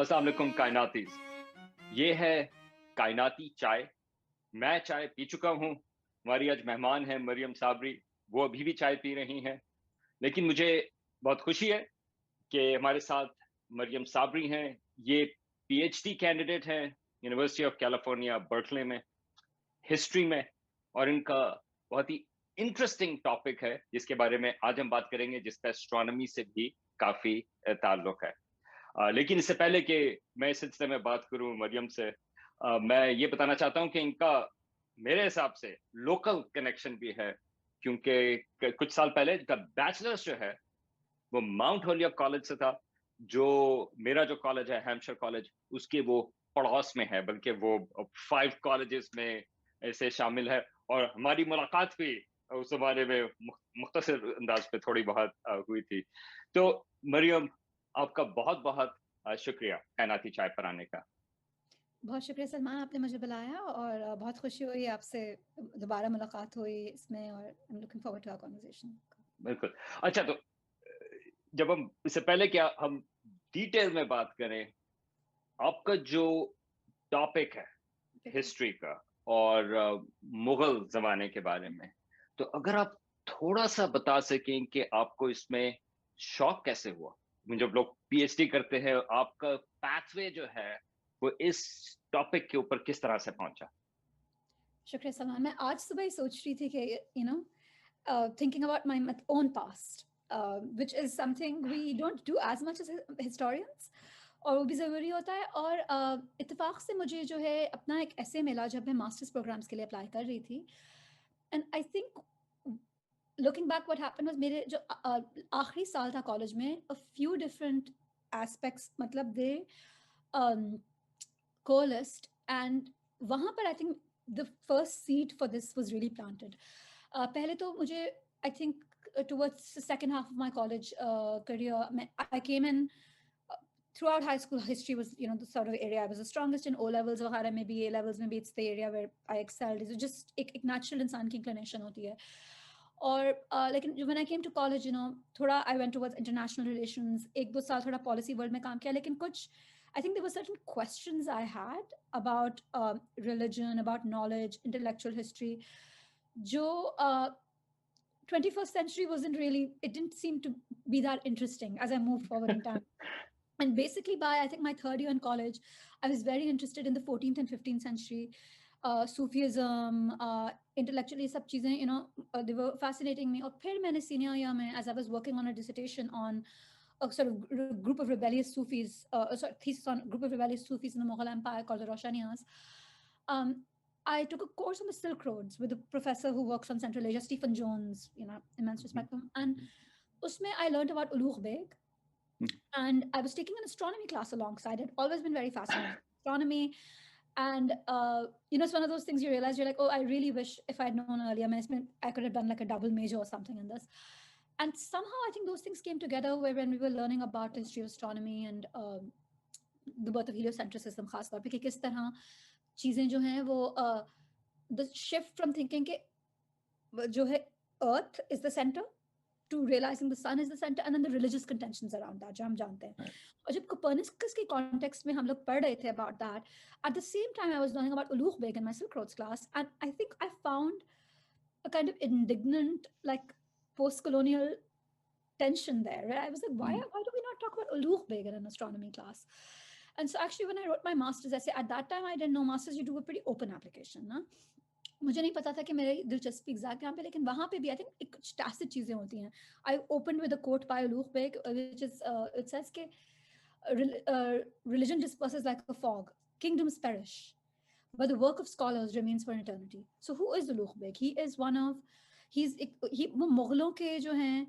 अस्सलाम वालेकुम कायनातीज। ये है कायनाती चाय। मैं चाय पी चुका हूँ। हमारी आज मेहमान है मरियम साबरी। वो अभी भी चाय पी रही हैं। लेकिन मुझे बहुत खुशी है कि हमारे साथ मरियम साबरी हैं। ये पीएचडी कैंडिडेट हैं यूनिवर्सिटी ऑफ कैलिफोर्निया बर्कले में, हिस्ट्री में। और इनका बहुत ही इंटरेस्टिंग टॉपिक है जिसके बारे में आज हम बात करेंगे, जिसका एस्ट्रोनॉमी से भी काफी ताल्लुक है। लेकिन इससे पहले कि मैं इस सिलसिले में बात करूं मरियम से, मैं ये बताना चाहता हूं कि इनका मेरे हिसाब से लोकल कनेक्शन भी है, क्योंकि कुछ साल पहले इनका बैचलर्स जो है वो माउंट होलियर कॉलेज से था, जो मेरा जो कॉलेज है हैम्पशायर कॉलेज, उसके वो पड़ोस में है, बल्कि वो 5 कॉलेजेस में ऐसे शामिल है। और हमारी मुलाकात भी उस जमाने में मुख्तसर अंदाज पे थोड़ी बहुत हुई थी। तो मरियम, आपका बहुत बहुत शुक्रिया कायनाती चाय पर आने का। बहुत शुक्रिया सलमान, आपने मुझे बुलाया और बहुत खुशी हुई आपसे दोबारा मुलाकात हुई इसमें, और I am looking forward to our conversation. बिल्कुल। अच्छा, तो जब हम इससे पहले क्या हम डिटेल में बात करें, आपका जो टॉपिक है हिस्ट्री का और मुगल जमाने के बारे में, तो अगर आप थोड़ा सा बता सकें कि आपको इसमें शौक कैसे हुआ। जब लोग पीएचडी करते हैं, आपका पाथवे जो है वो इस टॉपिक के ऊपर किस तरह से पहुंचा। शुक्रिया सलमान, मैं आज सुबह ही सोच रही थी कि thinking about my own past, which is something we don't do as much as historians, और वो भी ज़रूरी होता है। और इत्तेफाक से मुझे जो है अपना एक ऐसे मिला जब मैं मास्टर्स प्रोग्राम्स के लिए अप्लाई कर रही थी। And I think looking back what happened was, मेरे जो आखिरी साल था कॉलेज में, अ फ्यू डिफरेंट एस्पेक्ट्स, मतलब दे coalesced, and वहाँ पर I think the first seed for this was really planted. पहले तो मुझे I think towards the second half of my college career, I came in throughout high school. History was, the sort of area I was the strongest in. O levels वगैरह में भी, A levels में भी, it's the area where I excelled. So just एक natural इंसान की inclination होती है। और लेकिन when I came to college, थोड़ा I went towards international relations, एक दो साल थोड़ा policy world में काम किया, लेकिन कुछ I think there were certain questions I had about religion, about knowledge, intellectual history, जो 21st century wasn't really, it didn't seem to be that interesting as I moved forward in time. And basically by I think my third year in college, I was very interested in the 14th and 15th century, Sufism, intellectually sab cheezein, they were fascinating me. Aur phir maine senior year mein, as I was working on a dissertation on a sort of group of rebellious Sufis, thesis on a group of rebellious Sufis in the Mughal Empire called the Roshaniyas. I took a course on the Silk Roads with a professor who works on Central Asia, Stephen Jones, immense respect for him. And usme I learned about Ulugh Beg, and I was taking an astronomy class alongside. I'd always been very fascinated with astronomy. And, it's one of those things you realize, you're like, oh, I really wish if I'd known earlier, I could have done like a double major or something in this. And somehow I think those things came together, where when we were learning about the history of astronomy and the birth of heliocentrism, खास तौर पे कि किस तरह चीजें जो हैं वो the shift from thinking कि जो है Earth is the center to realizing the sun is the center, and then the religious contentions around that, जो हम जानते हैं। और जब Copernicus के context में हम लोग पढ़ रहे थे about that, at the same time I was learning about Ulugh Beg in my Silk Roads class, and I think I found a kind of indignant, like post-colonial tension there, where I was like, why do we not talk about Ulugh Beg in an astronomy class? And so actually when I wrote my master's essay, at that time I didn't know masters you do a pretty open application, ना? मुझे नहीं पता था कि मेरी दिलचस्पी exact यहाँ पे, लेकिन वहाँ पे भी आई थिंक कुछ टैसिट चीजें होती हैं। I opened with a quote by Ulugh Beg, which is it says के religion disperses like a fog, kingdoms perish, but the work of scholars remains for eternity. So who is Ulugh Beg? He is one of, वो मुगलों के जो हैं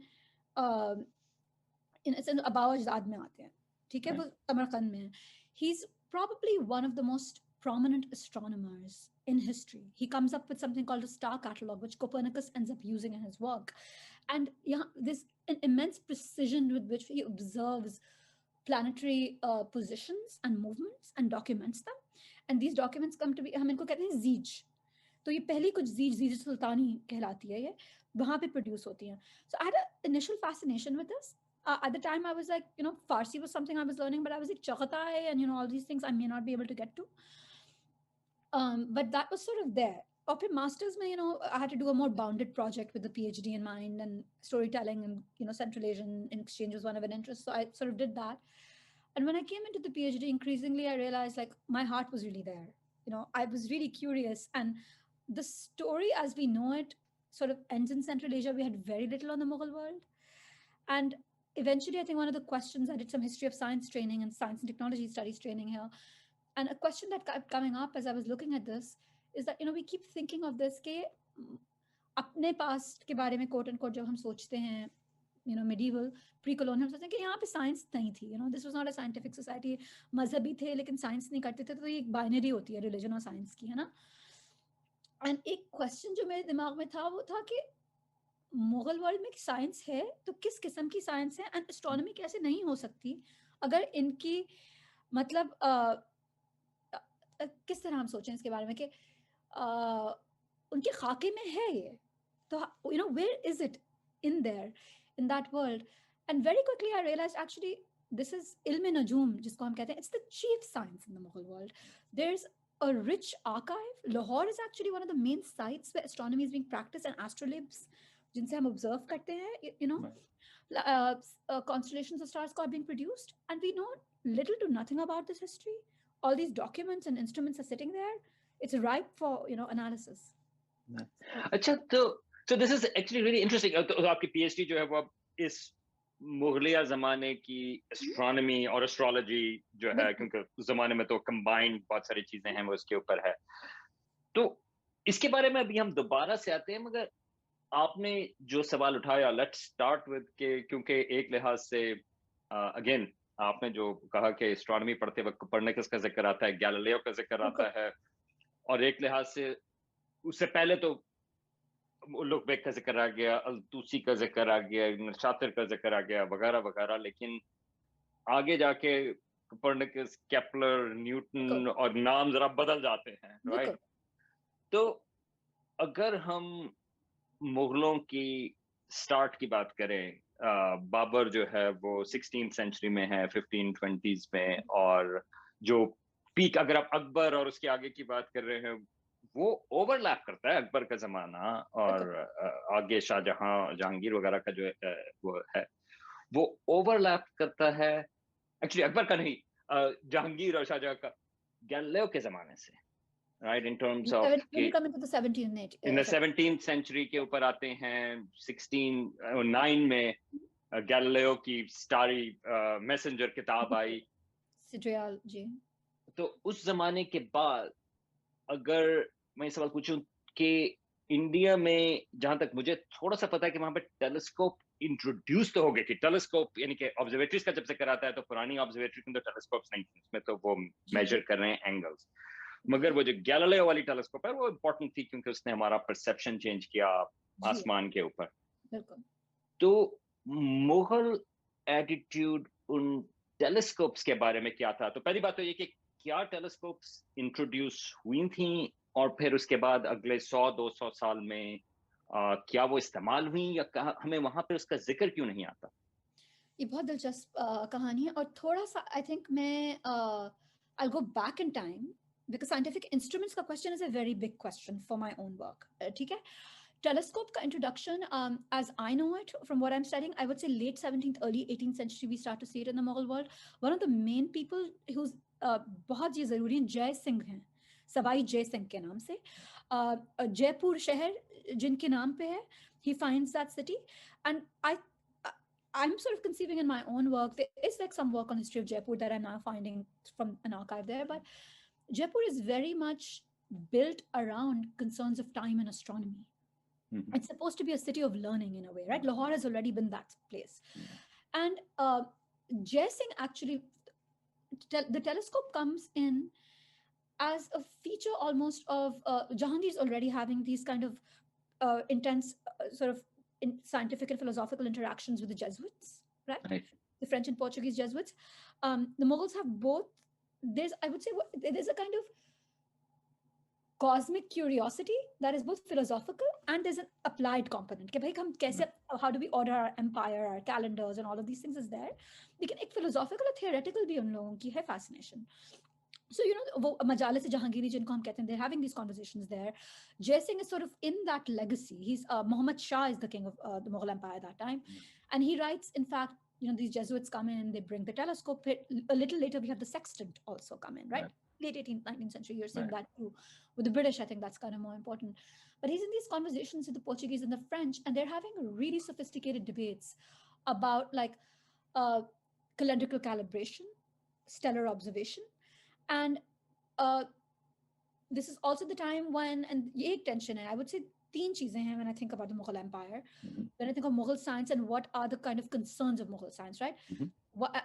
अबावजाद में आते हैं, ठीक है, वो समरकंद में है। He's probably one of the most prominent astronomers in history. He comes up with something called a star catalog, which Copernicus ends up using in his work. And yeah, there's an immense precision with which he observes planetary positions and movements and documents them. And these documents come to be, हम इनको कहते हैं जीज। तो ये पहली कुछ जीज सुल्तानी कहलाती है, ये वहाँ पे प्रोड्यूस होती हैं। So I had an initial fascination with this. At the time, I was like, Farsi was something I was learning, but I was like, Chagatai and, all these things I may not be able to get to. But that was sort of there. Of masters, I had to do a more bounded project with the PhD in mind, and storytelling and, Central Asian exchange was one of an interest. So I sort of did that. And when I came into the PhD, increasingly, I realized like my heart was really there. I was really curious. And the story as we know it sort of ends in Central Asia. We had very little on the Mughal world. And eventually, I think one of the questions, I did some history of science training and science and technology studies training here. And a question that kept coming up as I was looking at this is that, we keep thinking of this कि अपने past के बारे में quote unquote जब हम सोचते हैं, medieval, pre-colonial, सोचते हैं कि यहाँ पे science नहीं थी, this was not a scientific society, मजहबी थे लेकिन science नहीं करते थे, तो ये एक binary होती है religion और science की, है ना? And एक question जो मेरे दिमाग में था वो था कि मुगल वर्ल्ड में साइंस है तो किस किस्म की साइंस है, एंड एस्ट्रोनॉमी कैसे नहीं हो सकती अगर इनकी मतलब किस तरह हम सोचें इसके बारे में कि उनके खाके में है ये, तो where is it in there in that world. And very quickly I realised actually this is ilm najum जिसको हम कहते हैं, it's the chief science in the Mughal world. There's a rich archive. Lahore is actually one of the main sites where astronomy is being practiced, and astrolabes जिनसे हम observe करते हैं, constellations of stars are being produced, and we know little to nothing about this history. All these documents and instruments are sitting there. It's ripe for analysis. अच्छा, so this is actually really interesting. तो आपकी PhD जो है वो इस मुगलिया जमाने की astronomy और एस्ट्रोलॉजी जो है, क्योंकि उस जमाने में तो कंबाइंड बहुत सारी चीजें हैं, वो इसके ऊपर है. तो इसके बारे में अभी हम दोबारा से आते हैं, मगर आपने जो सवाल उठाया, लेट्स स्टार्ट विद के, क्योंकि एक लिहाज से अगेन आपने जो कहा कि एस्ट्रोनॉमी पढ़ते वक्त कोपर्निकस का जिक्र आता है, गैलीलियो का जिक्र आता है, और एक लिहाज से उससे पहले तो लुकबेक का जिक्र आ गया, अल-तूसी का जिक्र आ गया, इब्न शातिर का जिक्र आ गया, वगैरह वगैरह. लेकिन आगे जाके कोपर्निकस, केपलर, न्यूटन और नाम जरा बदल जाते हैं, राइट? तो अगर हम मुगलों की स्टार्ट की बात करें, बाबर जो है वो 16th सेंचुरी में है, 1520s में, और जो पीक अगर आप अकबर और उसके आगे की बात कर रहे हैं, वो ओवरलैप करता है अकबर का जमाना और आगे शाहजहां, जहांगीर वगैरह का जो वो है, वो ओवरलैप करता है. एक्चुअली अकबर का नहीं, जहांगीर और शाहजहां का गैलीलियो के जमाने से, right, in terms of coming to the 17th in the 17th century के ऊपर आते हैं. 1609 में गैलीलियो की स्टारी मैसेंजर किताब आई, सिड्रियाल जी. तो उस जमाने के बाद अगर मैं सवाल पूछूं कि इंडिया में, जहां तक मुझे थोड़ा सा पता है कि वहां पे टेलीस्कोप इंट्रोड्यूस तो हो गए. कि टेलीस्कोप यानी कि ऑब्जर्वेटरीज का जब जिक्र आता है तो पुरानी ऑब्जर्वेटरी में तो टेलीस्कोप्स नहीं थी, उसमें तो वो मेजर कर रहे हैं एंगल्स. मगर वो जो गैलीलियो वाली टेलीस्कोप है वो इम्पोर्टेंट थी क्योंकि उसने हमारा परसेप्शन चेंज किया आसमान के ऊपर. तो मुगल एटीट्यूड उन टेलीस्कोप्स के बारे में क्या था? तो पहली बात तो ये कि क्या टेलीस्कोप्स इंट्रोड्यूस हुई थी, और फिर उसके बाद अगले 100-200 साल में क्या वो इस्तेमाल हुई, या हमें वहां पे उसका जिक्र क्यों नहीं आता? ये बहुत दिलचस्प कहानी है, और थोड़ा सा आई थिंक मैं I'll go back in time because scientific instruments का question is a very big question for my own work. ठीक है? Telescope का introduction, as I know it from what I'm studying, I would say late 17th, early 18th century we start to see it in the Mughal world. One of the main people who's बहुत ये जरूरी है, जय सिंह हैं, सवाई जय सिंह के नाम से. जयपुर शहर जिनके नाम पे है, he finds that city, and I'm sort of conceiving in my own work, there is like some work on history of Jaipur that I'm now finding from an archive there, but Jaipur is very much built around concerns of time and astronomy. Mm-hmm. It's supposed to be a city of learning in a way, right? Lahore has already been that place. Mm-hmm. And Jai Singh actually, the telescope comes in as a feature almost of Jahangir's already having these kind of intense sort of in scientific and philosophical interactions with the Jesuits, right? The French and Portuguese Jesuits. The Mughals have both. I would say there's a kind of cosmic curiosity that is both philosophical and there's an applied component. कि भाई हम कैसे, how do we order our empire, our calendars, and all of these things is there. लेकिन एक philosophical और theoretical भी उन लोगों की है fascination. So, you know, वो Majalis Jahangiri जिनको हम कहते हैं, they're having these conversations there. Jai Singh is sort of in that legacy. He's Muhammad Shah is the king of the Mughal Empire at that time, and he writes, in fact, you know, these Jesuits come in, they bring the telescope. A little later, we have the sextant also come in, right? Late 18th, 19th century, you're seeing that too. With the British, I think that's kind of more important. But he's in these conversations with the Portuguese and the French, and they're having really sophisticated debates about like calendrical calibration, stellar observation. And this is also the time when, and ye ek tension hai, I would say teen cheezein hain when I think about the Mughal Empire. When I think of Mughal science and what are the kind of concerns of Mughal science, right?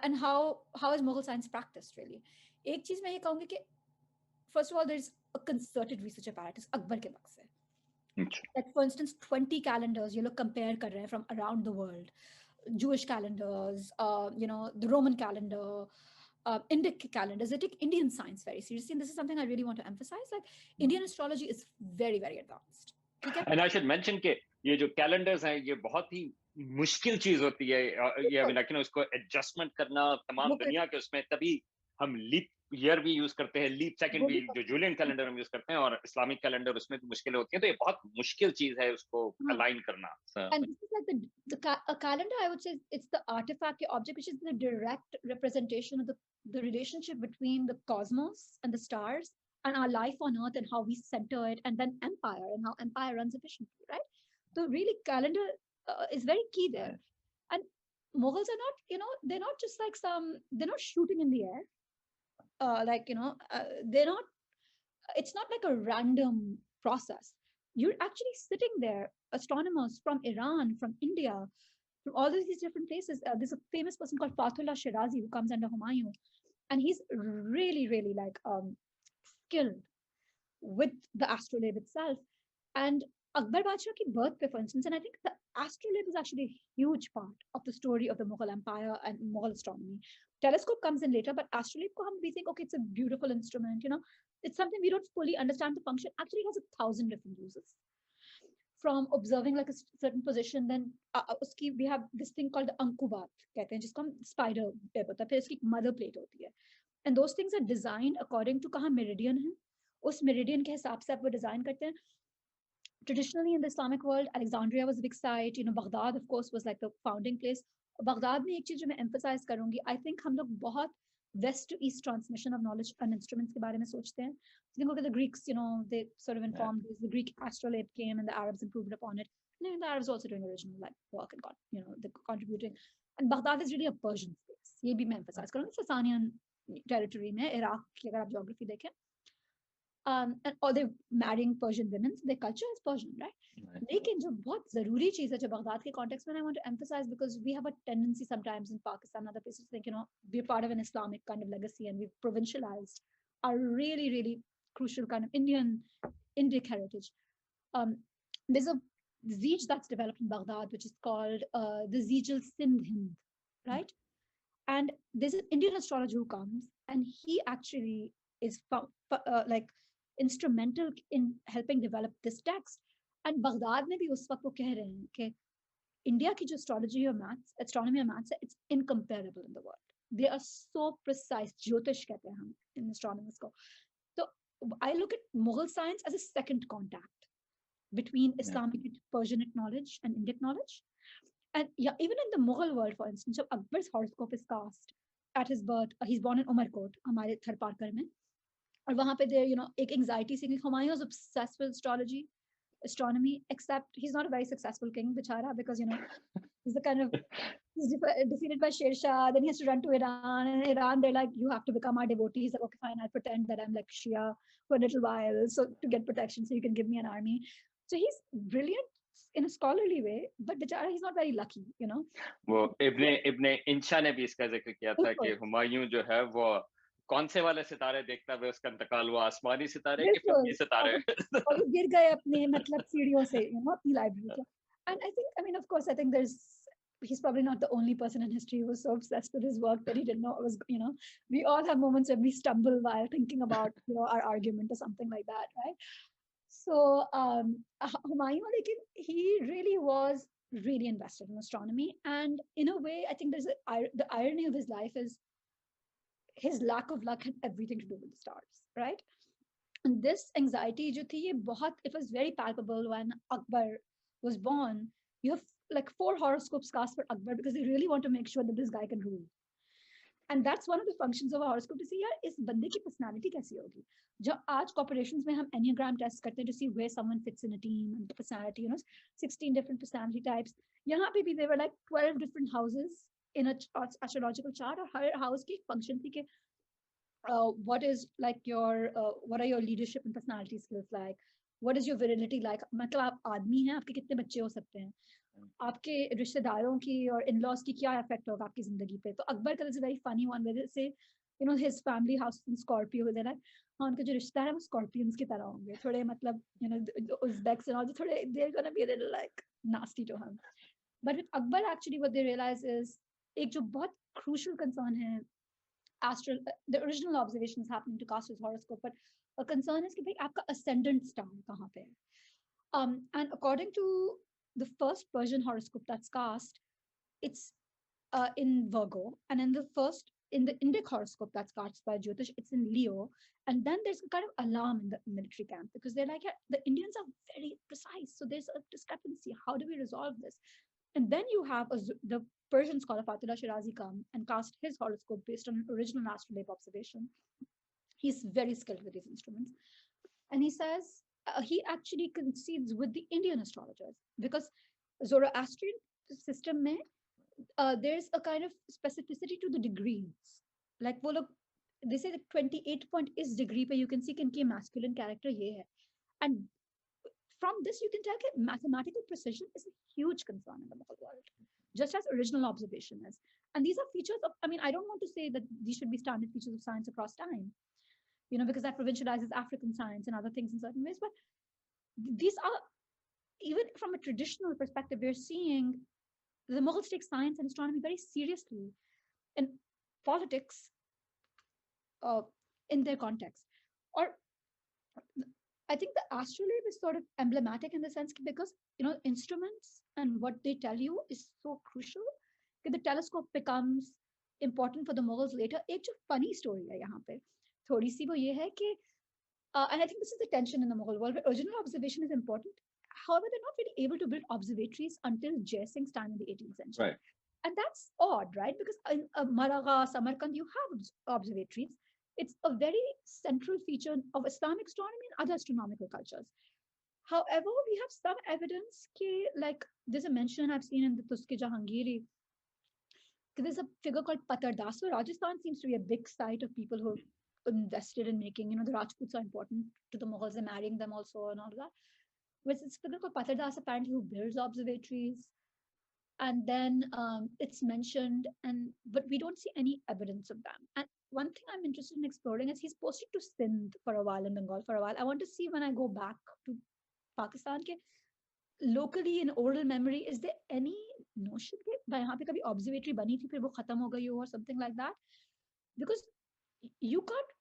And how is Mughal science practiced really? Ek cheez main ye kahungi ki, first of all, there's a concerted research apparatus Akbar ke waqt se. Like for instance, 20 calendars you look compare kar rahe hain from around the world. Jewish calendars, you know, the Roman calendar, Indic calendars. They take Indian science very seriously, and this is something I really want to emphasize. Like Indian astrology is very, very advanced. And I should mention कि ये जो calendars हैं, ये बहुत ही मुश्किल चीज होती है. ये लेकिन उसको adjustment करना तमाम दुनिया के उसमें, तभी हम leap year भी यूज करते हैं, leap second भी, जो Julian calendar हम यूज करते हैं, और Islamic calendar उसमें भी मुश्किल होती है. तो ये बहुत मुश्किल चीज है उसको align करना. And this is like a calendar, I would say, it's the artifact, the object, which is the direct representation of the relationship between the cosmos and the stars and our life on earth and how we center it, and then empire and how empire runs efficiently, right? So really calendar is very key there. And Mughals are not, you know, they're not just like they're not shooting in the air. Like, you know, they're not, it's not like a random process. You're actually sitting there, astronomers from Iran, from India, from all of these different places. There's a famous person called Fathullah Shirazi who comes under Humayun, and he's really, really like skilled with the astrolabe itself. And Akbar Badshah ki birth, for instance, and I think the astrolabe is actually a huge part of the story of the Mughal Empire and Mughal astronomy. Telescope comes in later, but astrolabe ko we think, okay, it's a beautiful instrument, you know, it's something we don't fully understand the function. Actually, it has 1,000 different uses. From observing like a certain position, then we have this thing called the Ankubat, कहते हैं, जिसको हम spider web होता है, फिर इसकी mother plate होती है. And those things are designed according to कहाँ meridian है, उस meridian के हिसाब से आप वो design करते हैं. Traditionally in the Islamic world, Alexandria was a big site. You know, Baghdad, of course, was like the founding place. Baghdad में एक चीज जो मैं emphasize करूँगी, I think हम लोग बहुत west to east transmission of knowledge and instruments के बारे में सोचते हैं. So you look at the Greeks, you know, they sort of informed this. The Greek astrolabe came and the Arabs improved upon it. And the Arabs also doing original like work and got, you know, they're contributing. And Baghdad is really a Persian space. ये भी मैं emphasize करूँगी. Sasanian territory में, Iraq की अगर आप geography देखें, and or they're marrying Persian women, so their culture is Persian, right? लेकिन जो बहुत ज़रूरी चीज़ है जो बागदाद के context में, I want to emphasize, because we have a tendency sometimes in Pakistan and other places to think, you know, we're part of an Islamic kind of legacy and we've provincialized our really, really crucial kind of Indic heritage. There's a Zeej that's developed in Baghdad, which is called the Zeej al-Sindh Hind, right? And there's an Indian astrologer who comes, and he actually is like instrumental in helping develop this text. And Baghdad में भी उस वक्त वो कह रहे हैं कि India की जो astrology or maths, astronomy or maths है, it's incomparable in the world. They are so precise. Jyotish कहते हैं हम in astronomers को. So I look at Mughal science as a second contact between Islamic and Persianic knowledge and Indic knowledge. And yeah, even in the Mughal world, for instance, so Akbar's horoscope is cast at his birth. He's born in Umarkot, हमारे थरपारकर में. और वहाँ पे there, you know, एक anxiety से, Humayun was obsessed with astronomy, except he's not a very successful king, bichara, because, you know, he's the kind of, he's defeated by Sher Shah, then he has to run to Iran, and in Iran they're like, you have to become our devotee. He's like, okay, fine, I'll pretend that I'm like Shia for a little while, so to get protection, so you can give me an army. So he's brilliant in a scholarly way, but bichara, he's not very lucky, you know. वो इब्ने इंशा ने भी इसका जिक्र किया था कि हुमायूं जो है वो कौन से वाले सितारे देखता है, उसका इंतकाल हुआ आसमानी सितारे के फिल्मी सितारे, और गिर गए अपने मतलब सीढ़ियों से, you know, अपनी लाइब्रेरी के. And I think, I mean, of course, I think there's he's probably not the only person in history who was so obsessed with his work that he didn't know it was, we all have moments when we stumble while thinking about, our argument or something like that, right? So Humayun, like, he really was really invested in astronomy, and in a way, I think the irony of his life is his lack of luck had everything to do with the stars, right? And this anxiety, jo thi, it was very palpable when Akbar was born. You have like 4 horoscopes cast for Akbar because they really want to make sure that this guy can rule. And that's one of the functions of a horoscope, to see यार इस बंदे की personality कैसी होगी. जो आज corporations में हम enneagram test करते हैं to see where someone fits in a team and the personality, 16 different personality types. यहाँ पे भी there were like 12 different houses in a astrological chart, और हर house की function थी कि what is like what are your leadership and personality skills like, what is your virility like, मतलब आप आदमी हैं, आपके कितने बच्चे हो सकते हैं, आपके रिश्तेदारों की और इन लॉज की क्या इफेक्ट होगा आपकी जिंदगी पे. तो अकबर का is very funny one with say his family house in Scorpio, they like हाँ उनके जो रिश्तेदार है वो स्कॉर्पियंस की तरह होंगे, थोड़े मतलब उज़्बेक्स एंड ऑल, थोड़े they are gonna be a little like nasty to him. But with Akbar actually what they realise is एक जो बहुत क्रूशियल कंसर्न है, astral the original observations happening to cast his horoscope, but a concern is कि भाई आपका ascendant star कहाँ पे है. And according to the first Persian horoscope that's cast, it's in Virgo, and in the Indic horoscope that's cast by Jyotish, it's in Leo. And then there's a kind of alarm in the military camp because they're like, yeah, the Indians are very precise, so there's a discrepancy. How do we resolve this? And then you have the Persian scholar Fatullah Shirazi come and cast his horoscope based on an original astrolabe observation. He's very skilled with these instruments. And he says he actually concedes with the Indian astrologers because Zoroastrian system mein, there's a kind of specificity to the degrees. Like वो लोग, they say that 28 point is degree पे you can see कि इनकी masculine character ये है. And from this you can tell that mathematical precision is a huge concern in the Mughal world, just as original observation is. And these are features of, I mean, I don't want to say that these should be standard features of science across time, because that provincializes African science and other things in certain ways. But these are, even from a traditional perspective, we're seeing the Mughals take science and astronomy very seriously, and politics in their context. Or I think the astrolabe is sort of emblematic in the sense because instruments and what they tell you is so crucial that the telescope becomes important for the Mughals later. एक जो funny story है यहाँ पे थोड़ी सी वो ये है कि and I think this is the tension in the Mughal world, where original observation is important. However, they're not really able to build observatories until Jai Singh's time in the 18th century. Right. And that's odd, right? Because in Maragha, Samarkand, you have observatories. It's a very central feature of Islamic astronomy and other astronomical cultures. However, we have some evidence like there's a mention I've seen in the Tuske Jahangiri. There's a figure called Patardas. So Rajasthan seems to be a big site of people who invested in making, the Rajputs are important to the Mughals, and marrying them also and all of that. With this figure called Patardas apparently who builds observatories. And then it's mentioned, but we don't see any evidence of them. And one thing I'm interested in exploring is he's posted to Sindh for a while, in Bengal for a while. I want to see when I go back to Pakistan, locally in oral memory, is there any notion that यहाँ पे कभी observatory बनी थी फिर वो खत्म हो गई हो or something like that? Because you can't.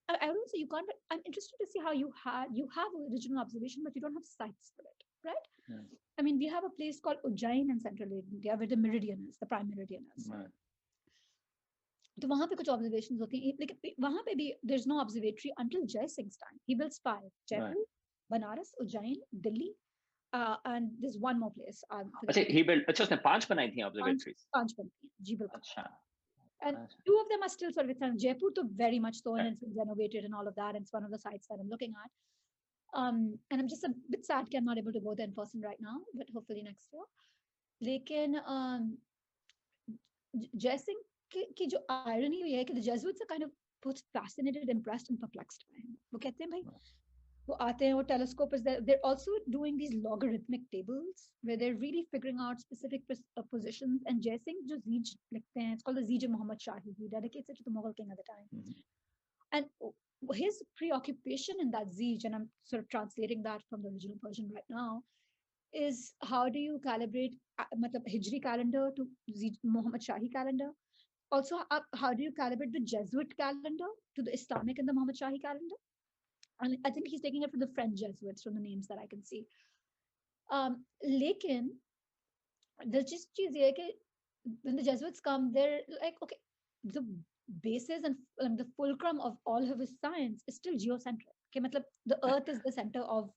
I don't say you can't, but I'm interested to see how you have original observation, but you don't have sites for it, right? Yeah. I mean, we have a place called Ujjain in central India where the meridian is, the prime meridian is. Right. तो वहाँ पे कुछ observations होती हैं, लेकिन वहाँ पे भी there's no observatory until Jai Singh's time. He builds 5: Jaipur, right. Banaras, Ujjain, Delhi, and there's one more place. अच्छा उसने 5 बनाई थी observatories. 5 बनती हैं, जी बिल्कुल. अच्छा. And 2 of them are still sort of within Jaipur, to very much so, and it's been renovated and all of that. And it's one of the sites that I'm looking at. And I'm just a bit sad that I'm not able to go there in person right now, but hopefully next year. लेकिन Jai Singh की जो irony हुई है कि the Jesuits are kind of both fascinated, impressed, and perplexed by him. वो कहते हैं भाई वो आते हैं, वो telescope is there. They're also doing these logarithmic tables where they're really figuring out specific positions. And Jai Singh जो Zeej लिखते हैं, it's called the Zeej of Muhammad Shahi. He dedicates it to the Mughal king at the time. Mm-hmm. And his preoccupation in that Zeej, and I'm sort of translating that from the original Persian right now, is how do you calibrate matlab Hijri calendar to Muhammad Shahi calendar? Also, how do you calibrate the Jesuit calendar to the Islamic and the Muhammad Shahi calendar? And I think he's taking it from the French Jesuits from the names that I can see. लेकिन दिलचस्प चीज ये है कि when the Jesuits come, they're like, okay, the basis and the fulcrum of all of his science is still geocentric. Okay, matlab, the Earth is the center of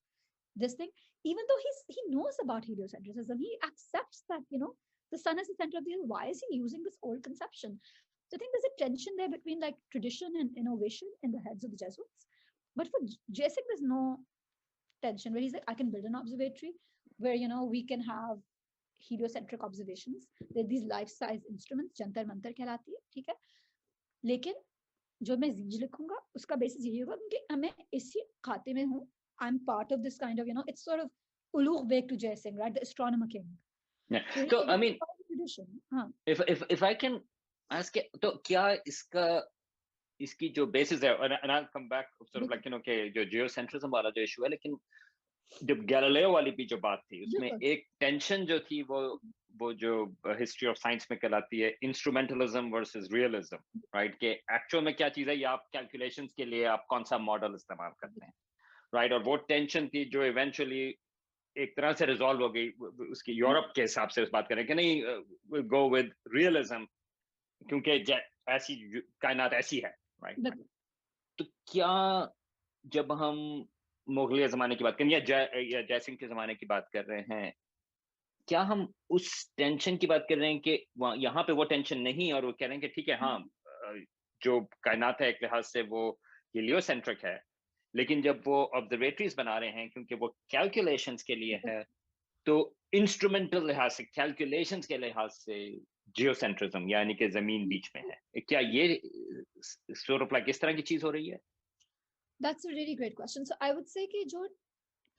this thing, even though he knows about heliocentrism, he accepts that the sun is the center of the earth. Why is he using this old conception? So I think there's a tension there between like tradition and innovation in the heads of the Jesuits. But for Jason, there's no tension where he's like, I can build an observatory where we can have heliocentric observations. There are these life-size instruments, Jantar Mantar कहलाती है, ठीक है? लेकिन जो मैं जीज लिखूंगा उसका basis यही होगा क्योंकि मैं इसी खाते में हूँ. I'm part of this kind of, it's sort of Ulugh Beg to Jai Singh, right? The astronomer king. Yeah. So I mean, if I can ask, तो क्या इसकी जो basis है, and I'll come back sort of like कि जो geocentrism वाला जो issue है, लेकिन जब गैलीलियो वाली भी जो बात थी उसमें एक टेंशन जो थी वो जो हिस्ट्री ऑफ साइंस में कहलाती है इंस्ट्रूमेंटलिज्म वर्सेस रियलिज्म, राइट? कि एक्चुअल में क्या चीज है, ये आप कैलकुलेशंस के लिए आप कौन सा मॉडल इस्तेमाल करते हैं, राइट? और वो टेंशन थी जो इवेंचुअली एक तरह से रिजॉल्व हो गई उसकी यूरोप के हिसाब से. उस बात करें कि नहीं, विल गो विद रियलिज्म क्योंकि ऐसी कायनात ऐसी है, राइट? तो क्या जब हम मुगलिया जमाने की बात करें या जय सिंह के जमाने की बात कर रहे हैं, क्या हम उस टेंशन की बात कर रहे हैं कि यहाँ पे वो टेंशन नहीं और वो कह रहे हैं कि ठीक है, हाँ, जो कायनात है एक लिहाज से वो हेलियोसेंट्रिक है, लेकिन जब वो ऑब्जर्वेटरीज बना रहे हैं क्योंकि वो कैलकुलेशंस के लिए है, तो इंस्ट्रूमेंटल लिहाज से, कैलकुलेशंस के लिहाज से जियोसेंट्रिज्म यानी कि जमीन बीच में है. क्या ये sort of like इस तरह की चीज हो रही है? That's a really great question. So I would say कि जो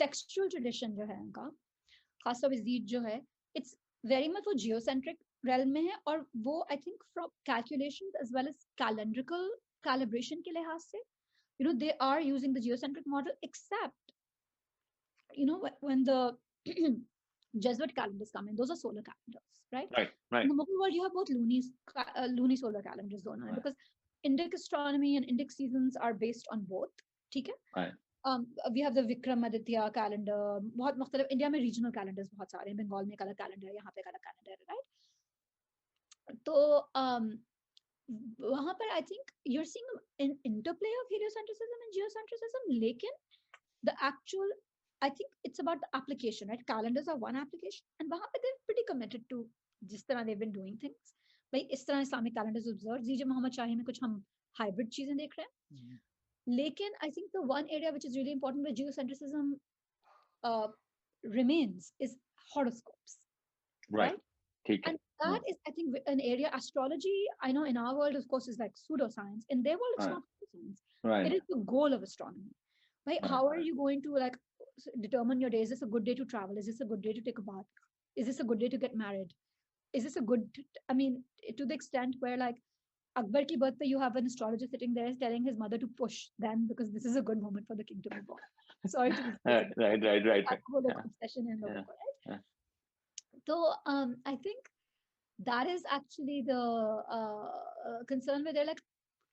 textual tradition जो है उनका, खासतौर पे ज़ीद जो है, it's very much वो geocentric realm में है और वो I think from calculations as well as calendrical calibration के लिहाज से, they are using the geocentric model, except, when the Jesuit calendars come in, those are solar calendars, right? Right. In the Mughal world, you have both luni solar calendars going on, right? Because Indic astronomy and Indic seasons are based on both. ठीक है? Right. We have the Vikramaditya calendar. बहुत मुख्तलिफ India में regional calendars बहुत सारे हैं. बंगाल में एक अलग calendar है, यहाँ पे एक अलग calendar है, right? तो वहाँ पर I think you're seeing an interplay of heliocentrism and geocentrism. लेकिन the actual, I think it's about the application, right? Calendars are one application, and वहाँ पे they're pretty committed to जिस तरह they've been doing things. भाई इस तरह Islamic calendars observed. जीजे मोहम्मद शाही में कुछ हम hybrid चीजें देख रहे हैं. लेकिन I think the one area which is really important where geocentrism remains is horoscopes, right? And that is, I think, an area, astrology, I know in our world, of course, is like pseudoscience. In their world, it's not pseudoscience. Right. It is the goal of astronomy. Right? How are you going to like determine your day? Is this a good day to travel? Is this a good day to take a bath? Is this a good day to get married? Is this a good, I mean, to the extent where like Akbar ki birth pe you have an astrologer sitting there telling his mother to push then because this is a good moment for the king to be born. Sorry to be right. Obsession in the book, right? So I think that is actually the concern where they're like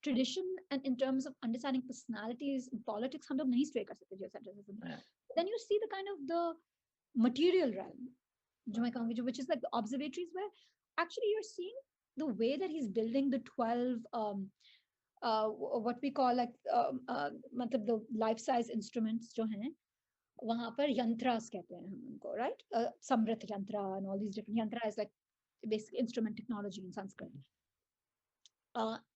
tradition and in terms of understanding personalities in politics, हम लोग नहीं stray कर सकते geocentrism. Then you see the kind of the material realm, जो मैं कहूँगी, which is like the observatories where actually you're seeing the way that he's building the 12 what we call like मतलब the life-size instruments जो हैं, वहाँ पर yantras कहते हैं हम उनको, right? Samrit yantra and all these different yantra is like basically instrument technology in Sanskrit.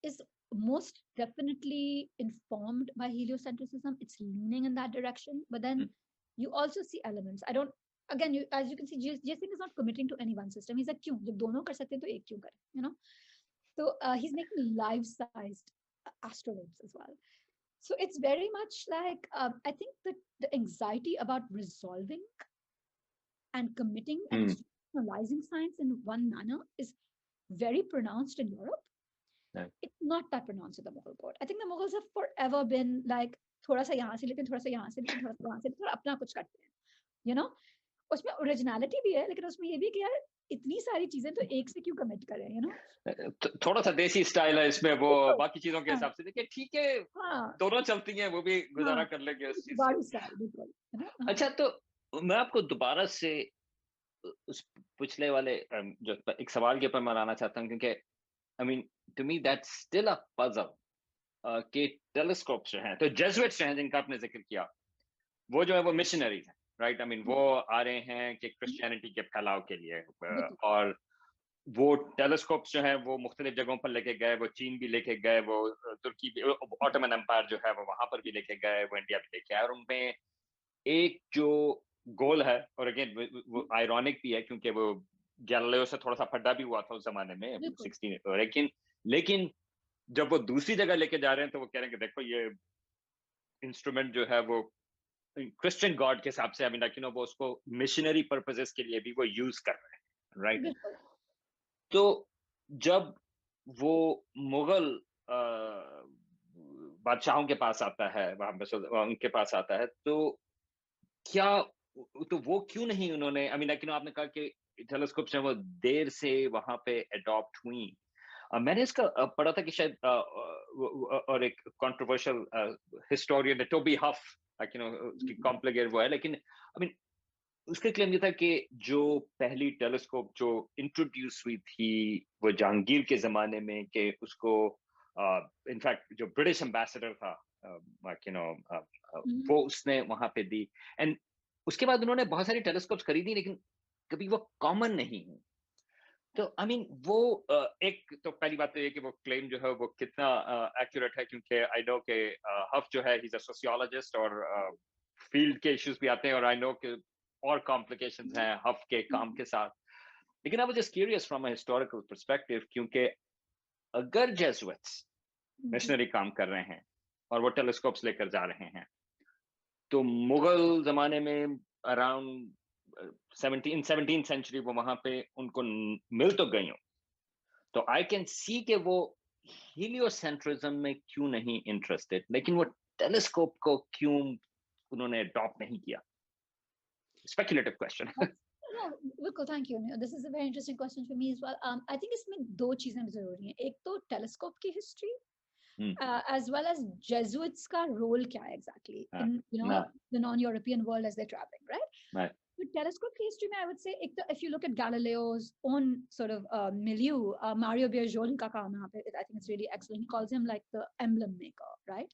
Is most definitely informed by heliocentrism. It's leaning in that direction, but then you also see elements. Again, as you can see, Jay Singh is not committing to any one system. He's like, क्यों? जब दोनों कर सकते हैं तो एक क्यों करें? So he's making life-sized astrolabes as well. So it's very much like I think that the anxiety about resolving and committing and institutionalizing science in one manner is very pronounced in Europe. Right. It's not that pronounced in the Mughal court. I think the Mughals have forever been like थोड़ा सा यहाँ से लेकिन थोड़ा सा यहाँ से लेकिन थोड़ा सा वहाँ से थोड़ा अपना कुछ करते हैं, उसमें ओरिजिनलिटी भी है, लेकिन उसमें ये भी कि यार इतनी सारी चीजें तो एक से क्यों कमिट करें, यू नो। थोड़ा सा देसी स्टाइल है इसमें, वो बाकी चीजों के हाँ हिसाब से देखिए ठीक है, हाँ दोनों चलती हैं, वो भी गुजारा हाँ, कर लेंगे उस चीज से। जुगाड़ू स्टाइल बिल्कुल, है ना। हाँ अच्छा, तो मैं आपको दोबारा से उस पिछले वाले जो एक सवाल के ऊपर मैं लाना चाहता हूँ, क्योंकि I mean to me that's still a puzzle कि टेलीस्कोप जो हैं, तो जेसुइट्स जो हैं जिनका आपने जिक्र किया, वो जो है वो मिशनरीज हैं, राइट? आई मीन वो आ रहे हैं कि क्रिश्चियनिटी के फैलाव के लिए, बिल्कुल। और वो टेलीस्कोप्स जो है वो मुख्तलिफ जगहों पर लेके गए, वो चीन भी लेके गए, वो तुर्की भी, ऑटोमन एम्पायर जो है वो वहां पर भी लेके गए, वो इंडिया भी लेके आए, और उनमें एक जो गोल है, और अगेन वो आयरॉनिक भी है क्योंकि वो गैलीलियो से थोड़ा सा फड्डा भी हुआ था उस जमाने में, बिल्कुल 16, लेकिन लेकिन जब वो दूसरी जगह लेके जा रहे हैं तो वो कह रहे हैं कि देखो ये इंस्ट्रूमेंट जो है वो क्रिश्चियन गॉड के हिसाब से, आई मीन वो उसको मिशनरी पर्पसेस के लिए भी वो यूज कर रहे हैं, राइट? बिल्कुल। तो जब वो मुगल बादशाहों के पास आता है, वहां पे उनके पास आता है, तो क्या, तो वो क्यों नहीं उन्होंने, आई मीन आपने कहा कि टेलीस्कोप जो है वो देर से वहां पे अडॉप्ट हुई। मैंने इसका पढ़ा था कि शायद और एक कंट्रोवर्शियल हिस्टोरियन है टोबी हफ, उसकी कॉम्प्लिकेटेड वो है, लेकिन आई मीन उसका क्लेम ये था कि जो पहली टेलीस्कोप जो इंट्रोड्यूस हुई थी वो जहांगीर के जमाने में, कि उसको इनफैक्ट जो ब्रिटिश एम्बेसडर था, यू नो वो उसने वहां पे दी, एंड उसके बाद उन्होंने बहुत सारी टेलीस्कोप्स खरीदी, लेकिन कभी वो कॉमन नहीं हुई। तो आई मीन वो एक तो पहली बात तो ये कि वो क्लेम जो है वो कितना एक्यूरेट है, क्योंकि आई नो के हफ जो है, ही इज अ सोशियोलॉजिस्ट, और फील्ड के इश्यूज भी आते हैं, और आई नो कि और कॉम्प्लिकेशंस हैं हफ के काम के साथ। लेकिन I was just curious from a historical perspective, क्योंकि अगर जेसुइट्स मिशनरी काम कर रहे हैं और वो टेलीस्कोप्स लेकर जा रहे हैं, तो मुगल जमाने में अराउंड 17 सेंचुरी वो वहां पे उनको मिल तो गई हो, तो आई कैन सी कि वो हीलियोसेंट्रिज्म में क्यों नहीं इंटरेस्टेड, लेकिन वो टेलीस्कोप को क्यों उन्होंने अडॉप्ट नहीं किया? Speculative question. No, बिल्कुल, thank you. This is a very interesting question for me as well. I think इसमें दो चीजें जरूरी हैं, एक तो टेलीस्कोप की history as well as Jesuits का रोल क्या है exactly in the non-European world as they're traveling, right? Right. The telescope history में I would say if you look at Galileo's own sort of milieu, Mario Biaggioli का काम यहाँ पे I think it's really excellent. He calls him like the emblem maker, right?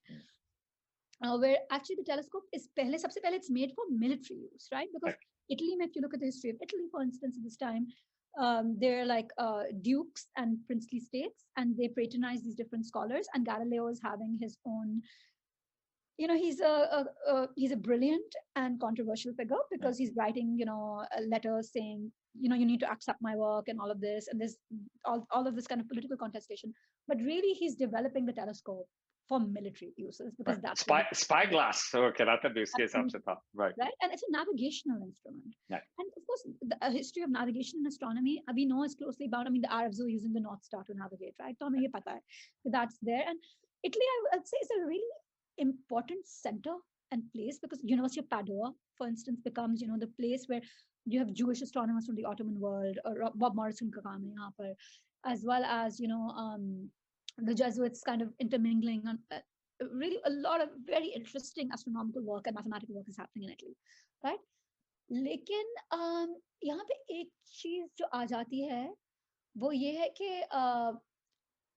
Where actually the telescope is सबसे पहले it's made for military use, right? Because Italy, if you look at the history of Italy, for instance, at this time, they're like dukes and princely states, and they patronize these different scholars. And Galileo is having his own, he's a brilliant and controversial figure because he's writing, letters saying, you need to accept my work and all of this, and there's all of this kind of political contestation. But really, he's developing the telescope for military uses because that's spyglass. Okay, that would be right. Right, and it's a navigational instrument. Right. And of course, the history of navigation and astronomy, we know is closely bound. I mean, the Arabs were using the North Star to navigate, right? So हमें ये पता है कि that's there. And Italy, I'd say, is a really important center and place because University of Padua, for instance, becomes the place where you have Jewish astronomers from the Ottoman world, or Bob Morrison का काम है यहाँ पर, as well as the Jesuits kind of intermingling on. Really a lot of very interesting astronomical work and mathematical work is happening in Italy, right? लेकिन यहाँ पे एक चीज जो आ जाती है वो ये है कि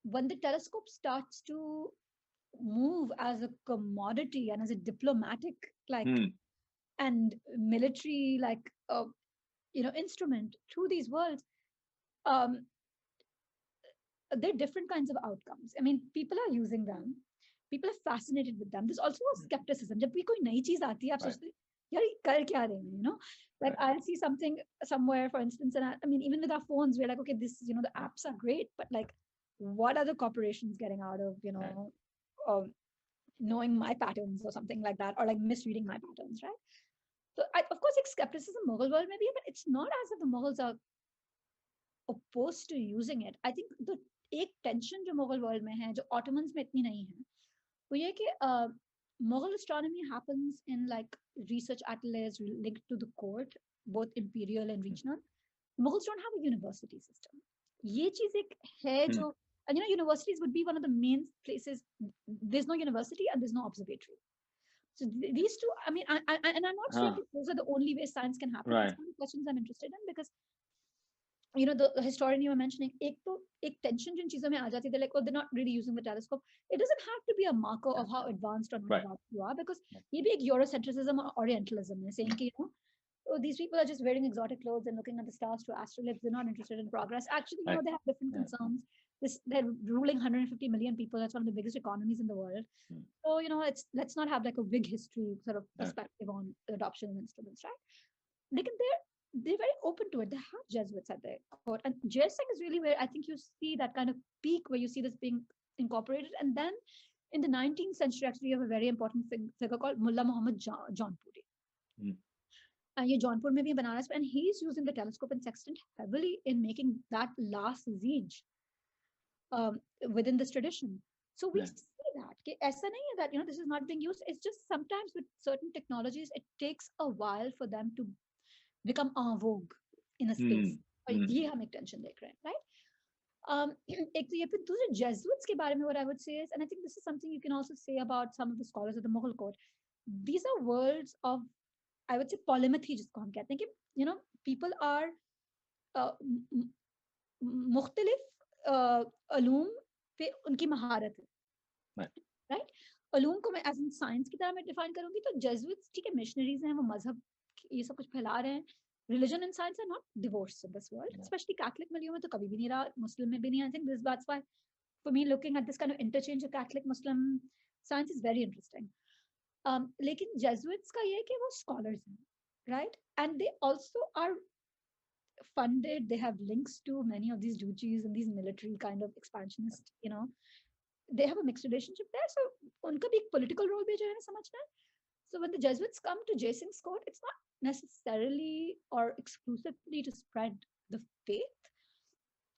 when the telescope starts to move as a commodity and as a diplomatic and military instrument through these worlds, there are different kinds of outcomes. I mean, people are using them. People are fascinated with them. There's also a skepticism. जब भी कोई नई चीज आती है, आप सोचते हैं, यार ये कर क्या रहे हैं, Like I'll see something somewhere, for instance, and I mean, even with our phones, we're like, okay, this, the apps are great, but like, what are the corporations getting out of, knowing my patterns or something like that, or like misreading my patterns, right? So, of course, like skepticism, Mughal world maybe, but it's not as if the Mughals are opposed to using it. I think the एक tension जो Mughal world में है, जो Ottomans में इतनी नहीं है, वो ये कि Mughal astronomy happens in like research ateliers linked to the court both imperial and regional. Mughals don't have a university system. ये चीज एक है जो, and universities would be one of the main places. There's no university and there's no observatory. So these two, I mean, and I'm not saying those are the only way science can happen. It's one of the questions I'm interested in, because the historian you were mentioning, एक tension जिन चीजों में आ जाती है, like, oh, they're not really using the telescope. It doesn't have to be a marker of how advanced or not advanced you are, because ये भी एक Eurocentrism or Orientalism है, saying कि oh, these people are just wearing exotic clothes and looking at the stars through astrolabes. They're not interested in progress. Actually, they have different concerns. They're ruling 150 million people. That's one of the biggest economies in the world. So, let's not have like a big history sort of perspective on the adoption of instruments, right? They're very open to it. They have Jesuits at their court. And Jai Singh is really where I think you see that kind of peak where you see this being incorporated. And then in the 19th century, actually, you have a very important figure called Mullah Muhammad Jaunpuri. And Jaunpur mein bhi Banaras, and he's using the telescope and sextant heavily in making that last siege within this tradition. So we see that. Ki aisa nahi hai that this is not being used. It's just sometimes with certain technologies, it takes a while for them to become en vogue in a space. और ये हम एक tension देख रहे हैं, right? एक तो ये फिर दूसरे Jesuits के बारे में what I would say is, and I think this is something you can also say about some of the scholars of the Mughal court. These are worlds of, I would say, polymathy, जिसको हम कहते हैं कि people are मुख्तलिफ अलूम पे उनकी महारत है, right? अलूम को मैं as in science की तरह मैं define करूंगी तो Jesuits ठीक है missionaries हैं, वो मजहब ये सब कुछ फैला रहे हैं. Religion and science are not divorced in this world, especially Catholic milieu में तो कभी भी नहीं रहा, Muslim में भी नहीं. I think that's why for me looking at this kind of interchange of Catholic Muslim science is very interesting. लेकिन Jesuits का ये है कि वो scholars हैं, right? And they also are funded. They have links to many of these duchies and these military kind of expansionist, they have a mixed relationship there. So उनका भी एक political role भी जो है समझना है. So when the Jesuits come to Jai Singh's court, it's not necessarily or exclusively to spread the faith.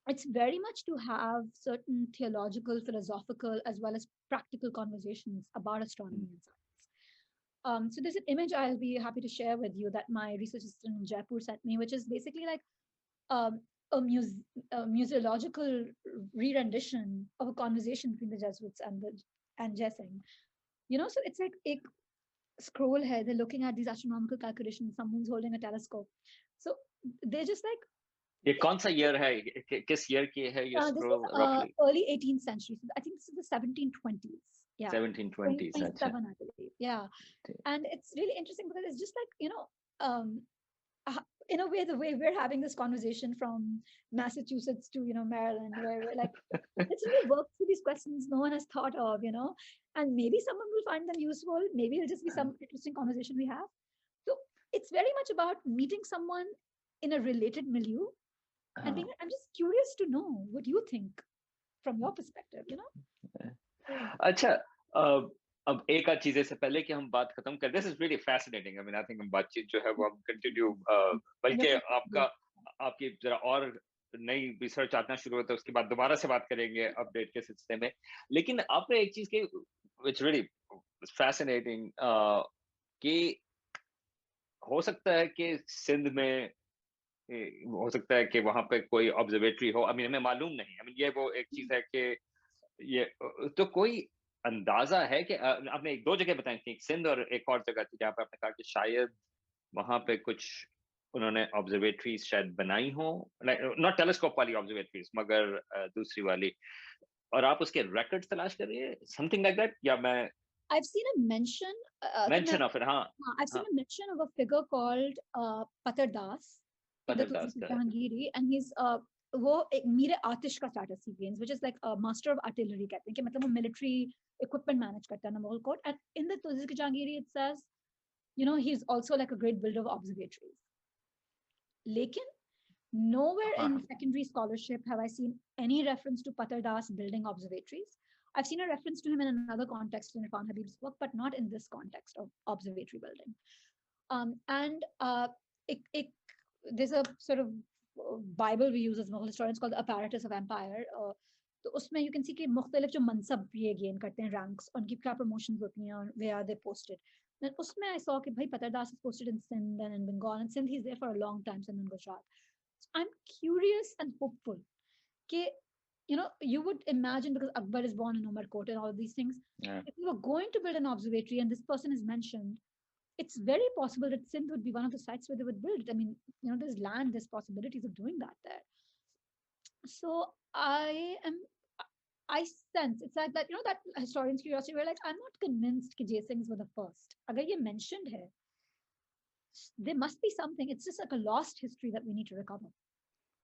It's very much to have certain theological, philosophical, as well as practical conversations about astronomy and science. So there's an image I'll be happy to share with you that my research assistant in Jaipur sent me, which is basically like a museological re-rendition of a conversation between the Jesuits and Jai Singh. So it's like a scroll here, they're looking at these astronomical calculations, someone's holding a telescope. So they're just like, ये कौन सा year है, किस year की है ये scroll roughly? Early 18th century. So I think this is the 1720s. Yeah. 1720s. 27, I believe. Yeah. And it's really interesting because it's just like, in a way, the way we're having this conversation from Massachusetts to, Maryland, where we're like, let's really work through these questions no one has thought of, and maybe someone will find them useful. Maybe it'll just be some interesting conversation we have. So it's very much about meeting someone in a related milieu. And I'm just curious to know what you think from your perspective, अच्छा, अब एक आध चीजें से पहले कि हम बात खत्म कर, this is really fascinating. I mean, I think हम बातचीत जो है वो हम continue, बल्कि आपकी जरा और नई रिसर्च आना शुरू होता है, उसके बाद दोबारा से बात करेंगे अपडेट के सिलसिले में. लेकिन आपने एक चीज की which really fascinating, कि हो सकता है कि सिंध में हो सकता है कि वहां पे कोई ऑब्जर्वेटरी हो. I mean, हमें मालूम नहीं. I mean, ये वो एक चीज है कि ये तो कोई अंदाजा है कि आपने एक दो जगह बताई थी, सिंध और एक और जगह थी जहाँ पे आपने कहा कि शायद वहां पे कुछ उन्होंने ऑब्जर्वेटरीज शायद बनाई हो, नॉट टेलीस्कोप वाली ऑब्जर्वेटरीज मगर दूसरी वाली, और आप उसके रिकॉर्ड्स तलाश कर रही है, समथिंग लाइक दैट. या मैं I've seen a mention of it. I've seen a mention of a figure called Patar Das in the Jahangiri, and he's वो एक मीरे आतिश का starter sequence, which is like a master of artillery, कहते हैं कि मतलब वो military equipment manage करता है ना Mughal court. And in the Tulsi ki Jahangiri it says, he's also like a great builder of observatories. लेकिन nowhere in secondary scholarship have I seen any reference to Patar Das building observatories. I've seen a reference to him in another context in Irfan Habib's book, but not in this context of observatory building. And there's a sort of Bible we use as Mughal historians called the Apparatus of Empire. तो उसमें you can see कि मुख्तलिफ जो मनसब ये gain करते हैं, ranks, उनकी क्या promotions होती हैं, where are they posted. Then usme I saw that Patar Das is posted in Sindh and in Bengal, and Sindh he's there for a long time, Sindh and Gujarat. So I'm curious and hopeful. That, you would imagine, because Akbar is born in Umarkot and all of these things, if you were going to build an observatory and this person is mentioned, it's very possible that Sindh would be one of the sites where they would build it. I mean, there's land, there's possibilities of doing that there. So I sense it's like that, that historians' curiosity. We're like, I'm not convinced that Jay Singhs were the first. Agar ye mentioned hai, there must be something. It's just like a lost history that we need to recover.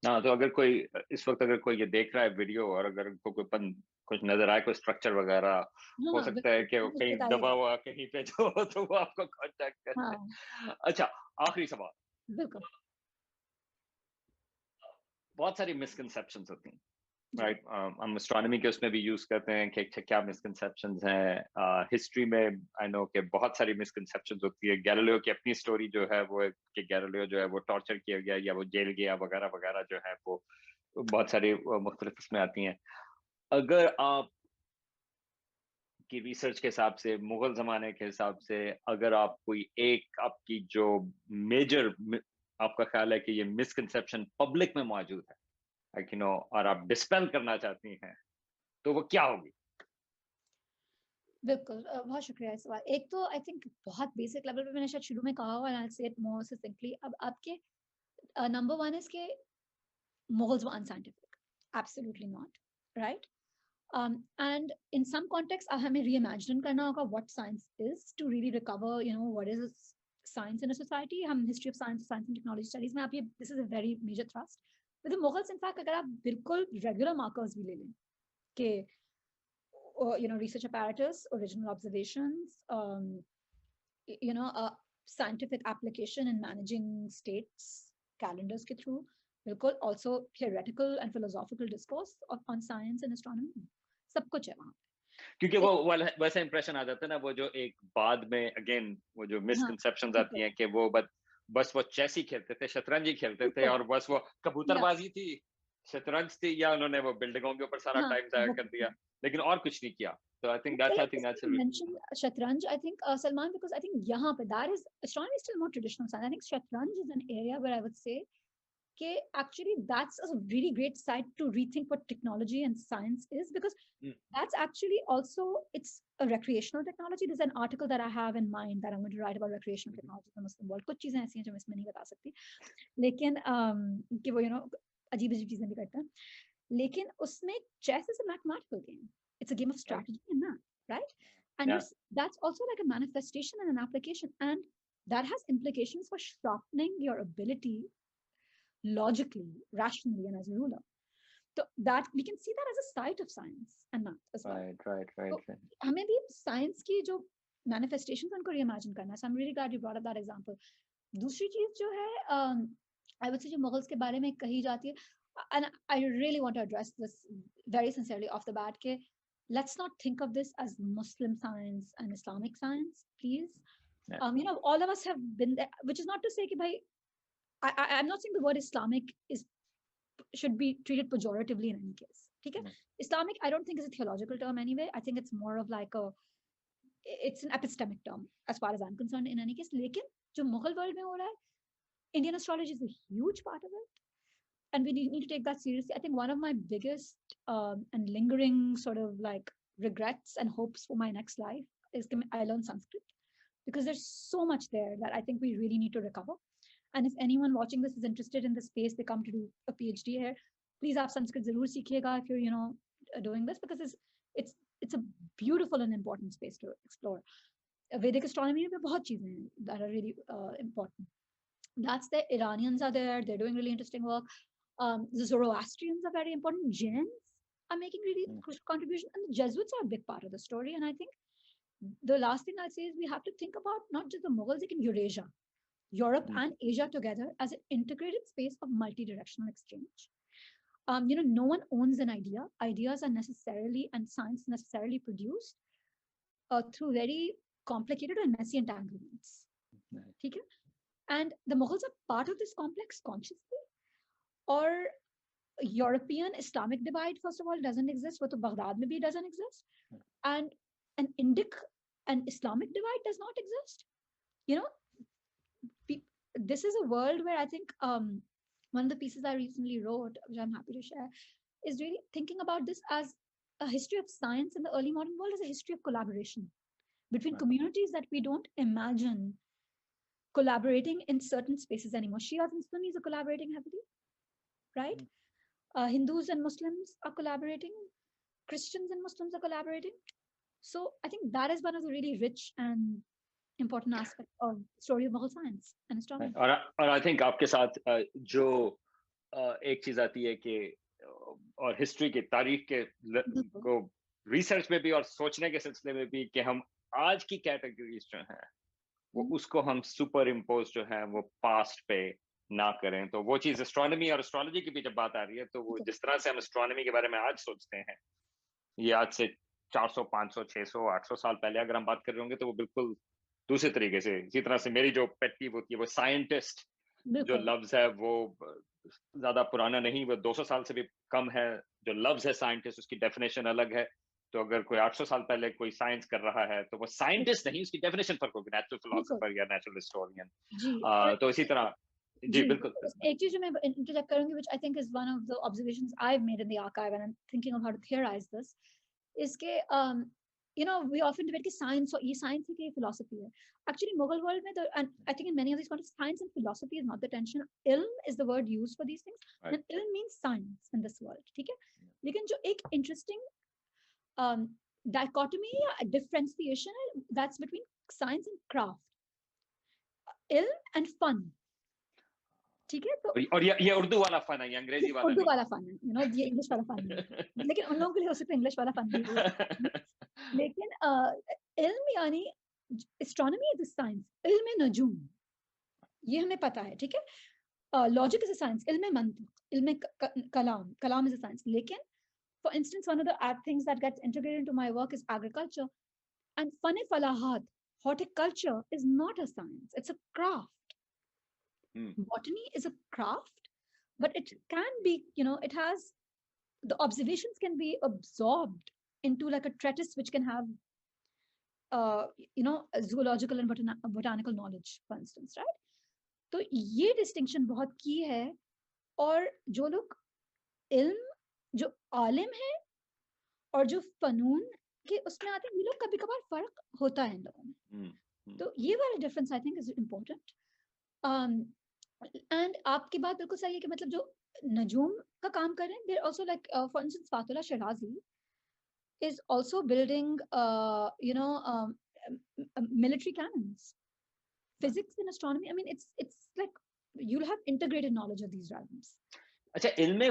हाँ, तो अगर कोई इस वक्त अगर कोई ये देख रहा है वीडियो और अगर उनको कुछ नजर आए, कोई स्ट्रक्चर वगैरह, हो सकता है कि वो कहीं दबा हुआ कहीं पे तो वो आपको कांटेक्ट करें। अच्छा, आखिरी सवाल। बिल्कुल। बहुत सारी मिसकंसेप्शंस होती हैं, राइट? हम एस्ट्रोनॉमी के उसमें भी यूज करते हैं कि क्या मिसकंसेप्शंस हैं। हिस्ट्री में आई नो कि बहुत सारी मिसकंसेप्शंस होती है। गैलीलियो की अपनी स्टोरी जो है वो कि गैलीलियो जो है वो टॉर्चर किया गया या वो जेल गया वगैरह वगैरह जो है वो बहुत सारी मुख्तलिफ इसमें आती हैं। अगर आप की रिसर्च के हिसाब से, मुगल जमाने के हिसाब से, अगर आप कोई एक आपकी जो मेजर आपका ख्याल है कि ये मिसकंसेप्शन पब्लिक में मौजूद है, और आप डिस्पेल करना चाहती हैं, तो वो क्या होगी? बिल्कुल, बहुत शुक्रिया इस सवाल। एक तो आई थिंक बहुत बेसिक लेवल पे मैंने शायद शुरू में कहा हुआ, आई से इट मोर ससिंक्टली। अब आपके नंबर वन इज के Mughals were unscientific. Absolutely not, right? And in some context, हमें reimagine करना होगा what science is to really recover, what is science in a society. हम history of science and technology studies में आप ये, this is a very major thrust. With the Mughals, in fact, अगर आप बिल्कुल regular markers भी ले लें कि research apparatus, original observations, scientific application in managing states, calendars के through, बिल्कुल, also theoretical and philosophical discourse on science and astronomy, सब कुछ है वहाँ। क्योंकि वो वैसा इंप्रेशन आ जाता है ना, वो जो एक बाद में अगेन वो जो मिसकंसेप्शंस आती हैं कि वो बस वो चेस ही खेलते थे, शतरंज ही खेलते थे, और बस वो कबूतरबाजी थी, शतरंज थी, या उन्होंने वो बिल्डिंगों के ऊपर सारा टाइम जाया कर दिया, लेकिन और कुछ नहीं किया। So I think that's mentioned Shatranj. I think Salman, because I think यहाँ पे that is astronomy is still more traditional science. I think Shatranj is an area where I would say actually that's a really great site to rethink what technology and science is, because that's actually also, it's a recreational technology. There's an article that I have in mind that I'm going to write about recreational technology in the Muslim world. कुछ चीजें ऐसी हैं जो मैं इसमें नहीं बता सकती, लेकिन कि वो अजीब अजीब चीजें भी करते हैं, लेकिन उसमें chess is a mathematical game. It's a game of strategy and math, right? And that's also like a manifestation and an application, and that has implications for sharpening your ability logically, rationally, and as a ruler. So that we can see that as a site of science and math as well. Right. So हमें भी science की जो manifestations उनको reimagine करना है. So I'm really glad you brought up that example. दूसरी चीज जो है, I would say जो Mughals के बारे में कही जाती है, and I really want to address this very sincerely off the bat, कि let's not think of this as Muslim science and Islamic science, please. All of us have been there, which is not to say कि भाई, I'm not saying the word Islamic should be treated pejoratively in any case. Okay? Islamic, I don't think is a theological term anyway. I think it's more of like it's an epistemic term as far as I'm concerned in any case. लेकिन जो Mughal world में हो रहा है, Indian astrology is a huge part of it, and we need to take that seriously. I think one of my biggest and lingering sort of like regrets and hopes for my next life is I learned Sanskrit, because there's so much there that I think we really need to recover. And if anyone watching this is interested in the space, they come to do a PhD here, please have Sanskrit zarur seekhiyega if you're doing this, because it's a beautiful and important space to explore. Vedic astronomy में बहुत चीजें हैं that are really important. That's the Iranians are there, they're doing really interesting work. The Zoroastrians are very important. Jains are making really crucial contribution, and the Jesuits are a big part of the story. And I think the last thing I'll say is we have to think about not just the Mughals, like in Eurasia, Europe and Asia together as an integrated space of multi-directional exchange. No one owns an idea. Ideas are necessarily, and science necessarily produced through very complicated and messy entanglements. Okay? And the Mughals are part of this complex consciously, or European Islamic divide, first of all, doesn't exist. What Baghdad maybe doesn't exist. And an Indic an Islamic divide does not exist. You know, this is a world where I think one of the pieces I recently wrote, which I'm happy to share, is really thinking about this as a history of science in the early modern world as a history of collaboration between communities that we don't imagine collaborating in certain spaces anymore. Shias and Sunnis are collaborating heavily, right? Hindus and Muslims are collaborating. Christians and Muslims are collaborating. So I think that is one of the really rich and important aspects of the story of Mughal science and astronomy. और I think आपके साथ जो एक चीज आती है कि और हिस्ट्री के तारीख के को रिसर्च में भी और सोचने के सिलसिले में भी कि हम आज की कैटेगरीज जो हैं वो उसको हम सुपर इम्पोज जो है वो पास्ट पे ना करें। तो वो चीज एस्ट्रोनॉमी और एस्ट्रोलॉजी की भी जब बात आ रही है तो वो जिस तरह से हम एस्ट्रोनॉमी के बारे में आज सोचते हैं ये आज से 400, 500, 600, 800 साल पहले अगर हम बात कर रहे होंगे तो वो बिल्कुल दूसरे तरीके से। इसी तरह से मेरी जो पेट पीव होती है वो साइंटिस्ट जो लफ्ज है वो ज्यादा पुराना नहीं, वो 200 साल से भी कम है। जो लफ्ज है साइंटिस्ट उसकी डेफिनेशन अलग है। तो अगर कोई 800 साल पहले कोई साइंस कर रहा है तो वो साइंटिस्ट नहीं, उसकी डेफिनेशन फर्क होगी, नेचुरल फिलोसोफर या नेचुरल हिस्टोरियन। तो इसी तरह जी बिल्कुल। एक चीज जो मैं इंटरजेक्ट करूंगी which I think is one of the observations I have made in the archive and I am thinking of how to theorise this is के you know, we often debate कि science और ये science है कि ये philosophy है. Actually, Mughal world में, and I think in many of these contexts, science and philosophy is not the tension. Ilm is the word used for these things. Right. And ilm means science in this world. ठीक है? लेकिन जो एक interesting dichotomy या differentiation है, that's between science and craft. Ilm and fun. ठीक है? तो और ये उर्दू वाला फन है, ये अंग्रेजी वाला उर्दू वाला फन है, you know, ये इंग्लिश वाला फन है. लेकिन उन लोगों के लिए हो सकता है इंग्लिश वाला फन भी हो. लेकिन इल्म यानी एस्ट्रोनॉमी इज साइंस, इल्म नजूम, ये हमें पता है, ठीक है? लॉजिक इज अ साइंस, इल्म मंतिक, इल्म कलाम, कलाम इज अ साइंस. लेकिन for instance one of the things that gets integrated into my work is agriculture and फन फलाहात, horticulture is not a science, it's a craft. Botany is a craft, but it can be, you know, it has, the observations can be absorbed into like a treatise which can have you know, zoological and botanical knowledge, for instance, right? तो ये distinction बहुत की है. और जो लोग इल्म, जो आलिम है और जो फनून के उसमें आते हैं, ये लोग कभी कभार फर्क होता है इन लोगों में. तो ये वाला difference I think is important. And आपकी बात बिल्कुल सही है कि मतलब जो नजूम का काम कर रहे हैं, there also like for instance Fathullah Shirazi is also building you know, military cannons, physics and astronomy. I mean, it's like you'll have integrated knowledge of these realms. अच्छा, इल्म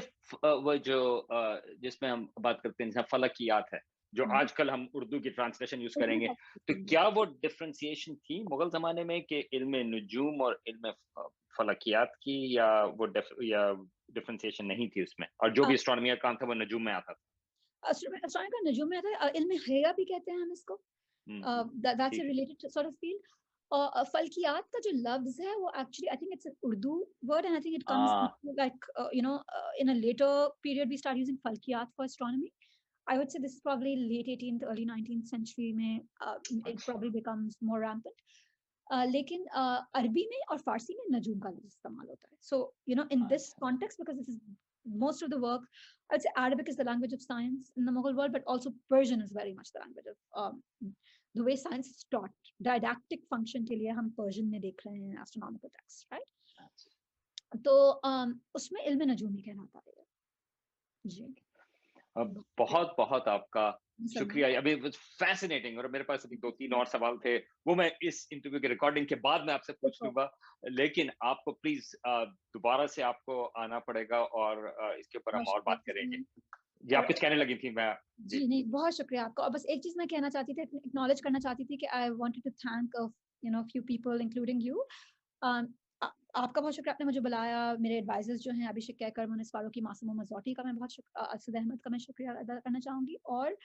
वो जो जिसमें हम बात करते हैं फलकियात है, जो आजकल हम उर्दू की ट्रांसलेशन यूज करेंगे, तो क्या वो डिफरेंशिएशन थी मुगल जमाने में कि इल्म नुजूम और इल्म फलकियात की, या वो या डिफरेंशिएशन नहीं थी उसमें, और जो भी एस्ट्रोनॉमी का काम था वो नजूम में आता था? एस्ट्रोनॉमी का नजूम में आता है. इल्म हया भी कहते हैं हम इसको. That's a related sort of field. और फलकियात का जो लफ्ज है वो actually I think it's an Urdu word and I think it comes like you know in a later period we start using फलकियात for astronomy. I would say this is probably late 18th, early 19th century में it probably becomes more rampant. लेकिन अरबी में और फारसी में नजूम का लफ्ज इस्तेमाल होता है. So you know, in this context, because this is most of the work, I'd say Arabic is the language of science in the Mughal world, but also Persian is very much the language of the way science is taught. Didactic function के लिए हम Persian में देख रहे हैं astronomical texts, right? तो उसमें इल्म नजूम ही कहलाता है. जी बहुत बहुत आपका शुक्रिया. अभी फैसिनेटिंग. और मेरे पास अभी 2-3 और सवाल थे, वो मैं इस इंटरव्यू के रिकॉर्डिंग के बाद में आपसे पूछ लूंगा. लेकिन आपको प्लीज दोबारा से आपको आना पड़ेगा और इसके ऊपर हम और बात करेंगे. जी आप कुछ कहने लगी थी. मैं जी नहीं, बहुत शुक्रिया आपका. और बस एक चीज मैं कहना चाहती थी, एक्नॉलेज करना चाहती थी कि I wanted to thank you no few people including you. आपका बहुत शुक्रिया, आपने मुझे बुलाया. मेरे एडवाइजर्स जो हैं अभिषेक कैकर, मुनिस फारूकी, मासूम मज़ौटी का मैं बहुत असद अहमद का मैं शुक्रिया अदा करना चाहूँगी. और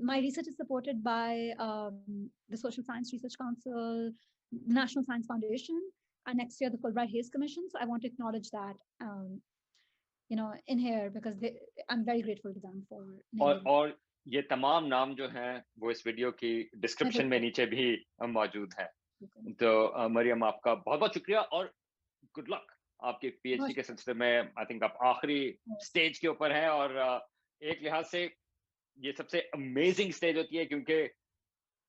my research is supported by the social science research council, national science foundation, and next year the Fulbright Hays Commission. So I want to acknowledge that you know in here because I'm very grateful to them for और ये तमाम नाम जो हैं वो इस video की मैं डिस्क्रिप्शन में बिल्कुल नीचे भी मौजूद हैं। बिल्कुल तो मरियम, आपका बहुत-बहुत शुक्रिया और गुड लक आपके बहुत पीएचडी के शुक्रिया। सिलसिले में। आई थिंक आप आखिरी Yes, स्टेज के ऊपर हैं और एक लिहाज से ये सबसे अमेजिंग स्टेज होती है क्योंकि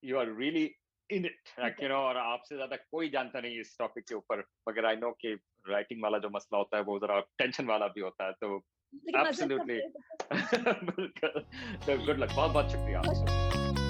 you are really in it, like बिल्कुल। और आपसे ज्यादा कोई जानता नहीं इस टॉपिक के ऊपर, मगर आई नो कि राइटिंग वाला जो मसला होता है वो जरा टेंशन वाला भी होता है, तो लेकिन मज़े तब एब्सोल्युटली थे, बिल्कुल। तो गुड लक, बहुत बहुत शुक्रिया बहुत आपका। शुक्रिया।